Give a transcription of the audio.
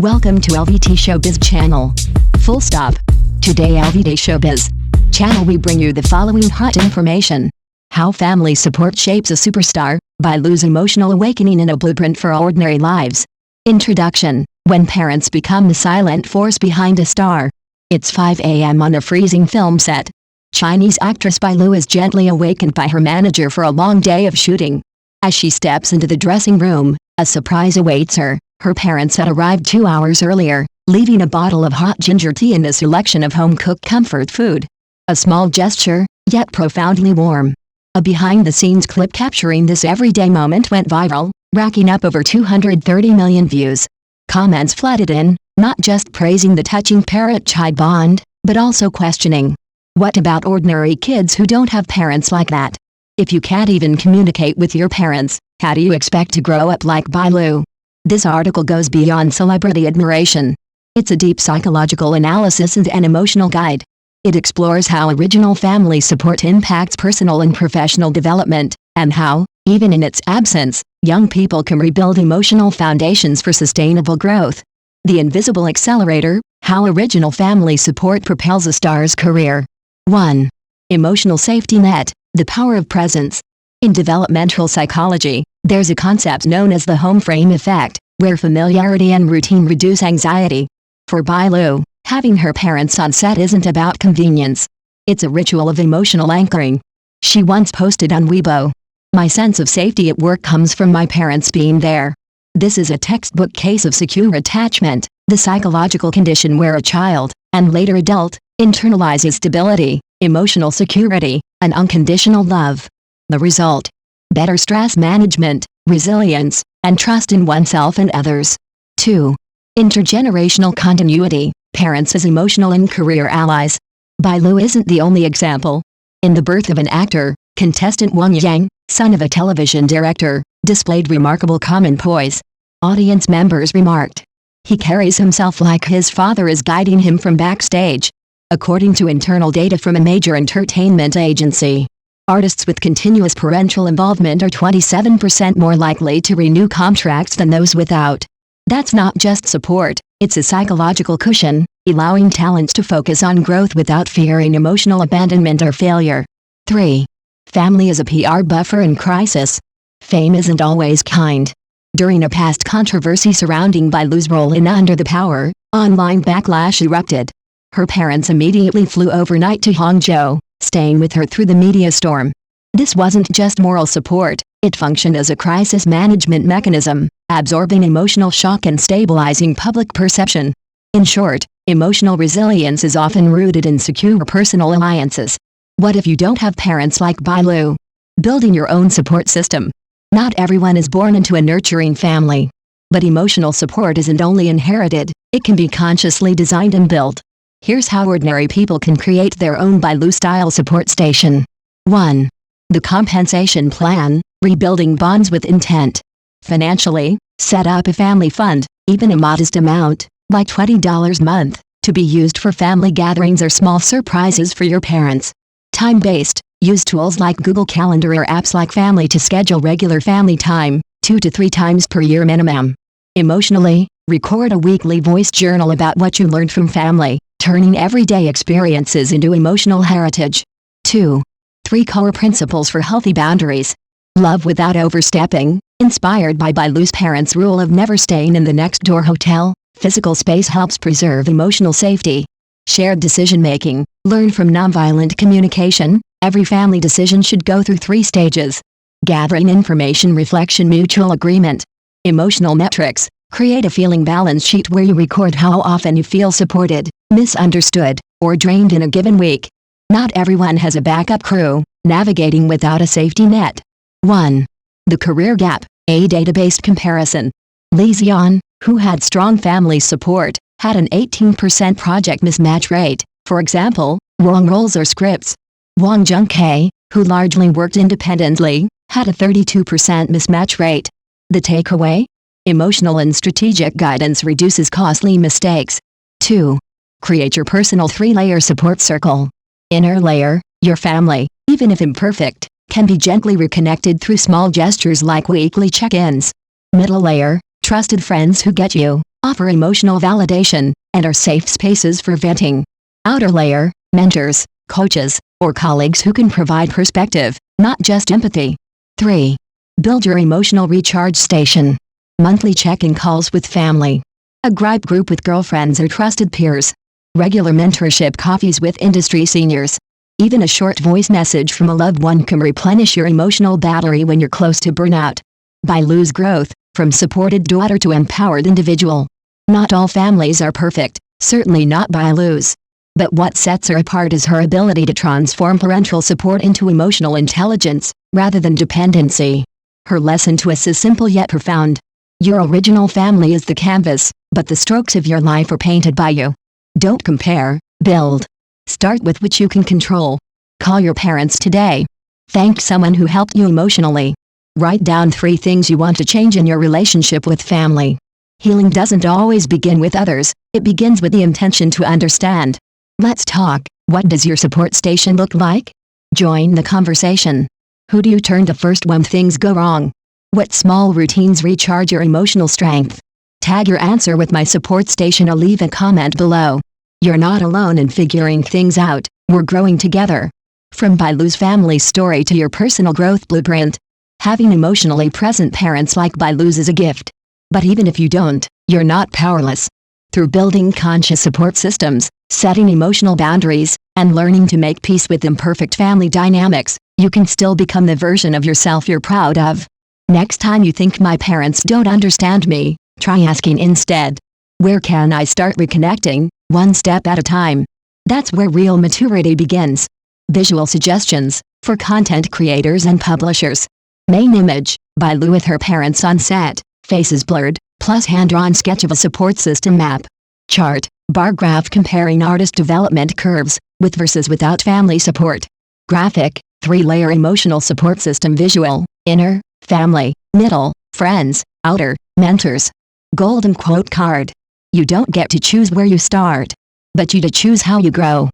Welcome to LVT-SHOWBIZ channel. Full stop. Today LVT-SHOWBIZ channel we bring you the following hot information. How family support shapes a superstar, Bai Lu's emotional awakening and a blueprint for ordinary lives. Introduction. When parents become the silent force behind a star. It's 5 a.m. on a freezing film set. Chinese actress Bai Lu is gently awakened by her manager for a long day of shooting. As she steps into the dressing room, a surprise awaits her. Her parents had arrived 2 hours earlier, leaving a bottle of hot ginger tea and a selection of home-cooked comfort food. A small gesture, yet profoundly warm. A behind-the-scenes clip capturing this everyday moment went viral, racking up over 230 million views. Comments flooded in, not just praising the touching parent-child bond, but also questioning. What about ordinary kids who don't have parents like that? If you can't even communicate with your parents, how do you expect to grow up like Bai Lu? This article goes beyond celebrity admiration. It's a deep psychological analysis and an emotional guide. It explores how original family support impacts personal and professional development, and how, even in its absence, young people can rebuild emotional foundations for sustainable growth. The Invisible Accelerator, how original family support propels a star's career. 1. Emotional safety net, the power of presence. In developmental psychology, there's a concept known as the home frame effect, where familiarity and routine reduce anxiety. For Bai Lu, having her parents on set isn't about convenience. It's a ritual of emotional anchoring. She once posted on Weibo, "My sense of safety at work comes from my parents being there." This is a textbook case of secure attachment, the psychological condition where a child, and later adult, internalizes stability, emotional security, and unconditional love. The result? Better stress management, resilience, and trust in oneself and others. 2. Intergenerational continuity, parents as emotional and career allies. Bai Lu isn't the only example. In The Birth of an Actor, contestant Wang Yang, son of a television director, displayed remarkable common poise. Audience members remarked, "He carries himself like his father is guiding him from backstage." According to internal data from a major entertainment agency, artists with continuous parental involvement are 27% more likely to renew contracts than those without. That's not just support, it's a psychological cushion, allowing talents to focus on growth without fearing emotional abandonment or failure. 3. Family as a PR buffer in crisis. Fame isn't always kind. During a past controversy surrounding Bai Lu's role in Under the Power, online backlash erupted. Her parents immediately flew overnight to Hangzhou, staying with her through the media storm. This wasn't just moral support, it functioned as a crisis management mechanism, absorbing emotional shock and stabilizing public perception. In short, emotional resilience is often rooted in secure personal alliances. What if you don't have parents like Bai Lu? Building your own support system. Not everyone is born into a nurturing family. But emotional support isn't only inherited, it can be consciously designed and built. Here's how ordinary people can create their own Bai Lu-style support station. 1. The compensation plan, rebuilding bonds with intent. Financially, set up a family fund, even a modest amount, like $20 a month, to be used for family gatherings or small surprises for your parents. Time-based, use tools like Google Calendar or apps like Family to schedule regular family time, 2 to 3 times per year minimum. Emotionally, record a weekly voice journal about what you learned from family, turning everyday experiences into emotional heritage. 2. 3 core principles for healthy boundaries. Love without overstepping, inspired by Bai Lu's parents' rule of never staying in the next-door hotel. Physical space helps preserve emotional safety. Shared decision-making, learn from nonviolent communication. Every family decision should go through 3 stages. Gathering information, reflection, mutual agreement. Emotional metrics, create a feeling balance sheet where you record how often you feel supported, misunderstood, or drained in a given week. Not everyone has a backup crew, navigating without a safety net. 1. The career gap, a data-based comparison. Li Xian, who had strong family support, had an 18% project mismatch rate, for example, wrong roles or scripts. Wang Zhengkai, who largely worked independently, had a 32% mismatch rate. The takeaway? Emotional and strategic guidance reduces costly mistakes. 2. Create your personal 3-layer support circle. Inner layer, your family, even if imperfect, can be gently reconnected through small gestures like weekly check-ins. Middle layer, trusted friends who get you, offer emotional validation, and are safe spaces for venting. Outer layer, mentors, coaches, or colleagues who can provide perspective, not just empathy. 3. Build your emotional recharge station. Monthly check-in calls with family. A gripe group with girlfriends or trusted peers. Regular mentorship coffees with industry seniors. Even a short voice message from a loved one can replenish your emotional battery when you're close to burnout. Bai Lu's growth, from supported daughter to empowered individual. Not all families are perfect, certainly not Bai Lu's. But what sets her apart is her ability to transform parental support into emotional intelligence, rather than dependency. Her lesson to us is simple yet profound. Your original family is the canvas, but the strokes of your life are painted by you. Don't compare, build. Start with what you can control. Call your parents today. Thank someone who helped you emotionally. Write down 3 things you want to change in your relationship with family. Healing doesn't always begin with others, it begins with the intention to understand. Let's talk. What does your support station look like? Join the conversation. Who do you turn to first when things go wrong? What small routines recharge your emotional strength? Tag your answer with my support station or leave a comment below. You're not alone in figuring things out, we're growing together. From Bai Lu's family story to your personal growth blueprint. Having emotionally present parents like Bai Lu's is a gift. But even if you don't, you're not powerless. Through building conscious support systems, setting emotional boundaries, and learning to make peace with imperfect family dynamics, you can still become the version of yourself you're proud of. Next time you think my parents don't understand me, try asking instead, where can I start reconnecting, one step at a time? That's where real maturity begins. Visual suggestions, for content creators and publishers. Main image, Bai Lu with her parents on set, faces blurred, plus hand-drawn sketch of a support system map. Chart, bar graph comparing artist development curves, with versus without family support. Graphic, 3-layer emotional support system visual, inner, family, middle, friends, outer, mentors. Golden quote card. You don't get to choose where you start, but you to choose how you grow.